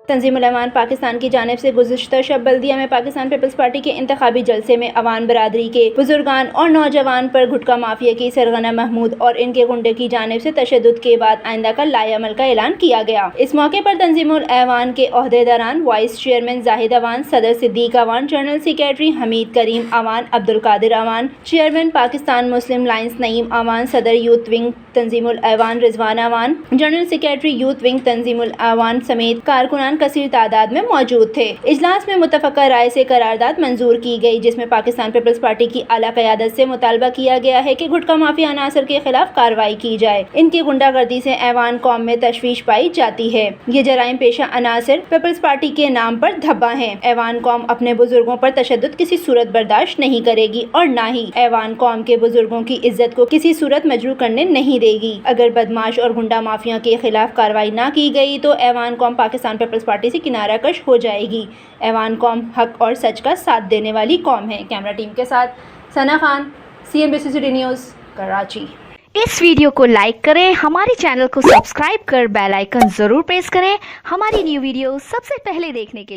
तंजीम-उल-अमान पाकिस्तान की जानिब से गुज़िश्ता शब बल्दिया में पाकिस्तान पीपल्स पार्टी के इंतखाबी जलसे में अवान बरादरी के बुजुर्गान और नौजवान पर गुटखा माफिया की सरगना महमूद और इनके गुंडे की जानिब से तशद्दुद के बाद आइंदा का लाएअमल का ऐलान किया गया। इस मौके पर तंजीम-उल-अमान के ओहदेदारान, वाइस चेयरमैन जाहिद अवान, सदर Siddique Awan, general secretary Hameed Karim Awan, Abdul Qadir Awan, chairman Pakistan Muslim lines Naeem Awan, सदर youth wing Tanzeem-ul-Aman Rizwan Awan, general secretary youth wing Tanzeem-ul-Aman समेत कारकुनान कसीर तादाद में मौजूद थे। इजलास में मुतफ़क्का राय से करारदाद मंजूर की गई, जिसमें पाकिस्तान पीपल्स पार्टी की आला क़यादत से मुतालबा किया गया है कि गुटखा माफिया अनासर के खिलाफ कार्रवाई की जाए। इनकी गुंडागर्दी से ऐवान कौम में तशवीश पाई जाती है। ये जराइम पेशा अनासर पीपल्स पार्टी के नाम पर धब्बा है। ऐवान कौम अपने बुजुर्गों पर तशद्दुद किसी सूरत बर्दाश्त नहीं करेगी और न ही ऐवान कौम के बुजुर्गों की इज्जत को किसी सूरत मजरूह करने नहीं देगी। अगर बदमाश और गुंडा माफिया के खिलाफ कार्रवाई न की गई तो ऐवान कौम पाकिस्तान पीपल्स पार्टी से किनारा कश हो जाएगी। ऐवान कौम हक और सच का साथ देने वाली कौम है। कैमरा टीम के साथ Sana Khan, CNBC city news, Karachi. इस वीडियो को लाइक करें, हमारे चैनल को सब्सक्राइब कर बेल आइकन जरूर प्रेस करें हमारी न्यू वीडियो सबसे पहले देखने के लिए।